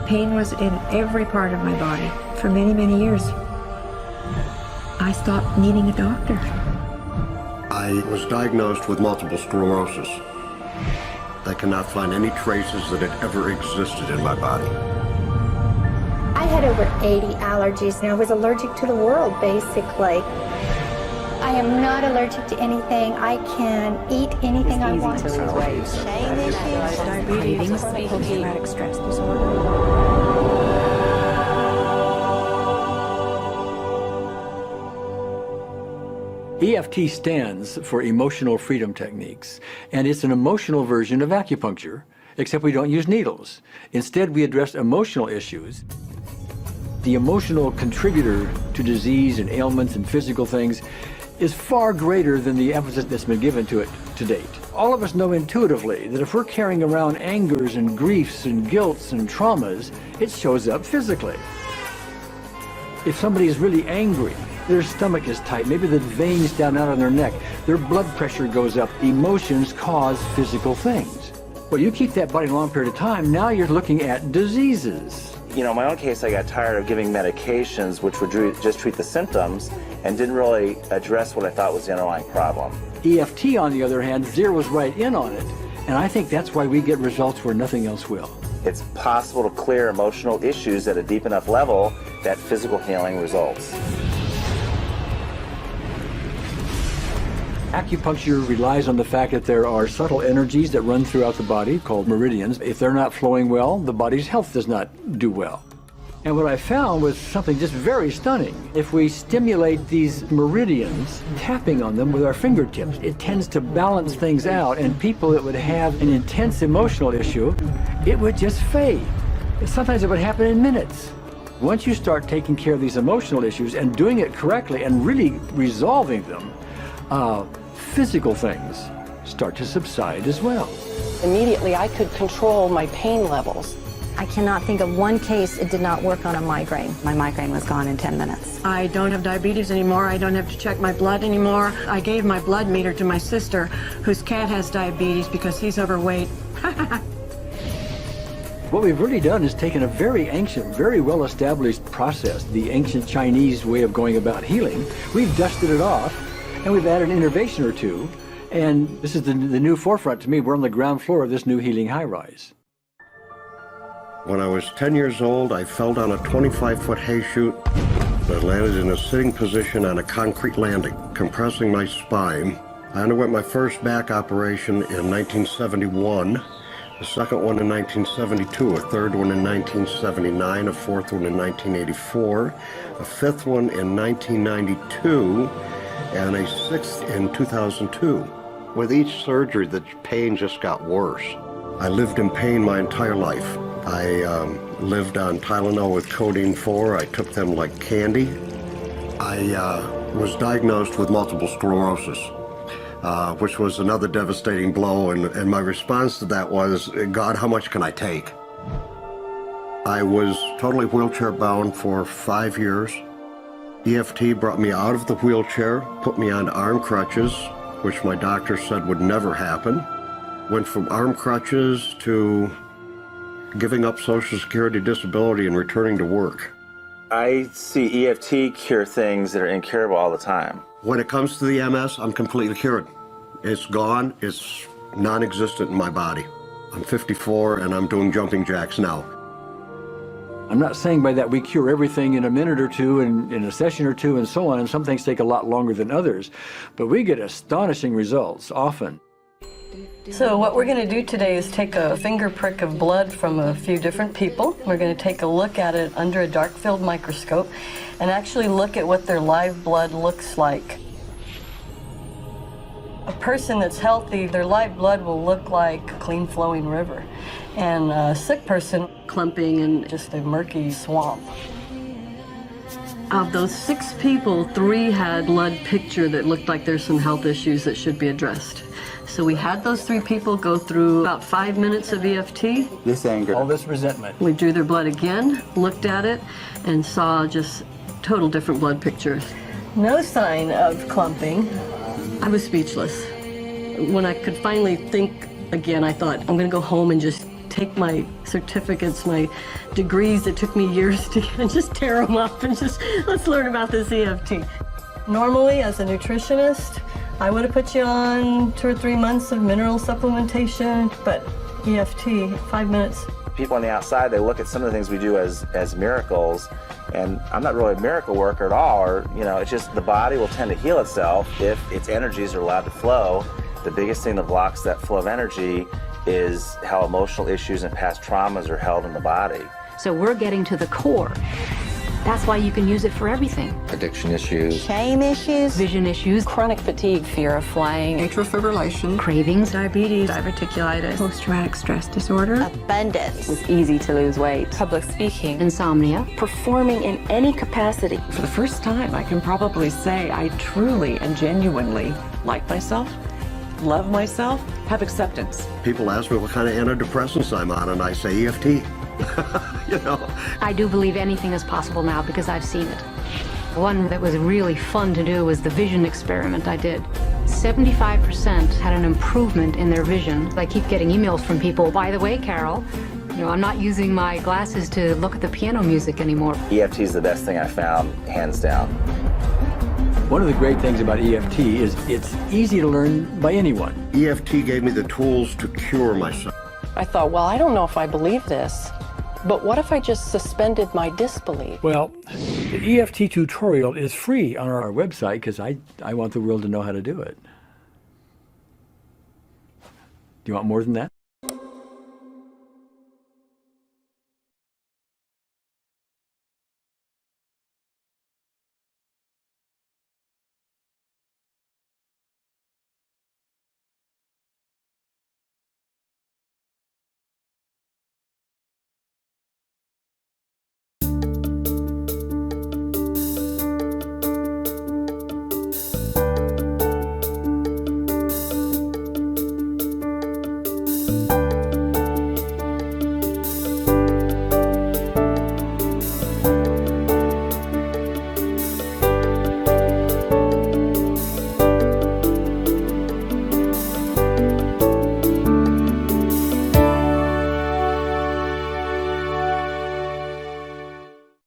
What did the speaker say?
pain was in every part of my body for many, many years. I stopped needing a doctor. I was diagnosed with multiple sclerosis. They cannot find any traces that it ever existed in my body. I had over 80 allergies and I was allergic to the world, basically. I am not allergic to anything. I can eat anything I want to. Diabetes, post-traumatic stress disorder. EFT stands for Emotional Freedom Techniques, and it's an emotional version of acupuncture, except we don't use needles. Instead, we address emotional issues. The emotional contributor to disease and ailments and physical things is far greater than the emphasis that's been given to it to date. All of us know intuitively that if we're carrying around angers and griefs and guilts and traumas, it shows up physically. If somebody is really angry, their stomach is tight, maybe the veins down out on their neck, their blood pressure goes up. Emotions cause physical things. Well, you keep that body a long period of time, now you're looking at diseases. You know, in my own case, I got tired of giving medications which would just treat the symptoms and didn't really address what I thought was the underlying problem. EFT, on the other hand, zeroes right in on it, and I think that's why we get results where nothing else will. It's possible to clear emotional issues at a deep enough level that physical healing results. Acupuncture relies on the fact that there are subtle energies that run throughout the body called meridians. If they're not flowing well, the body's health does not do well. And what I found was something just very stunning. If we stimulate these meridians, tapping on them with our fingertips, it tends to balance things out, and people that would have an intense emotional issue, it would just fade. Sometimes it would happen in minutes. Once you start taking care of these emotional issues and doing it correctly and really resolving them, physical things start to subside as well. Immediately, I could control my pain levels. I cannot think of one case it did not work on a migraine. My migraine was gone in 10 minutes. I don't have diabetes anymore. I don't have to check my blood anymore. I gave my blood meter to my sister, whose cat has diabetes because he's overweight. What we've really done is taken a very ancient, very well-established process, the ancient Chinese way of going about healing. We've dusted it off, and we've added an innovation or two, and this is the new forefront to me. We're on the ground floor of this new healing high-rise. When I was 10 years old, I fell down a 25-foot hay chute that landed in a sitting position on a concrete landing, compressing my spine. I underwent my first back operation in 1971, a second one in 1972, a third one in 1979, a fourth one in 1984, a fifth one in 1992, and a sixth in 2002. With each surgery, the pain just got worse. I lived in pain my entire life. I lived on Tylenol with codeine 4. I took them like candy. I was diagnosed with multiple sclerosis, which was another devastating blow, and my response to that was, God, how much can I take? I was totally wheelchair bound for 5 years. EFT brought me out of the wheelchair, put me on arm crutches, which my doctor said would never happen. Went from arm crutches to giving up Social Security disability and returning to work. I see EFT cure things that are incurable all the time. When it comes to the MS, I'm completely cured. It's gone, it's non-existent in my body. I'm 54 and I'm doing jumping jacks now. I'm not saying by that we cure everything in a minute or two and in a session or two and so on, and some things take a lot longer than others, but we get astonishing results often. So what we're going to do today is take a finger prick of blood from a few different people. We're going to take a look at it under a dark field microscope and actually look at what their live blood looks like. A person that's healthy, their live blood will look like a clean flowing river. And a sick person, clumping in just a murky swamp. Of those 6 people, 3 had blood picture that looked like there's some health issues that should be addressed. So we had those 3 people go through about 5 minutes of EFT. This anger. All this resentment. We drew their blood again, looked at it, and saw just total different blood pictures. No sign of clumping. I was speechless. When I could finally think again, I thought, I'm going to go home and just take my certificates, my degrees that took me years to get, and just tear them up and just, let's learn about this EFT. Normally, as a nutritionist, I would have put you on 2 or 3 months of mineral supplementation, but EFT, 5 minutes. People on the outside, they look at some of the things we do as miracles, and I'm not really a miracle worker at all, or, you know, it's just the body will tend to heal itself if its energies are allowed to flow. The biggest thing that blocks that flow of energy is how emotional issues and past traumas are held in the body. So we're getting to the core. That's why you can use it for everything. Addiction issues, Shame issues. Vision issues, Chronic fatigue, fear of flying, Atrial fibrillation, cravings, diabetes, diverticulitis, post-traumatic stress disorder. Abundance. was easy to lose weight, public speaking, insomnia. performing in any capacity. For the first time, I can probably say I truly and genuinely like myself, love myself, have acceptance. People ask me what kind of antidepressants I'm on, and I say EFT. You know? I do believe anything is possible now because I've seen it. One that was really fun to do was the vision experiment I did. 75% had an improvement in their vision. I keep getting emails from people, by the way, Carol, you know, I'm not using my glasses to look at the piano music anymore. EFT is the best thing I found, hands down. One of the great things about EFT is it's easy to learn by anyone. EFT gave me the tools to cure myself. I thought, well, I don't know if I believe this, but what if I just suspended my disbelief? Well, the EFT tutorial is free on our website because I want the world to know how to do it. Do you want more than that?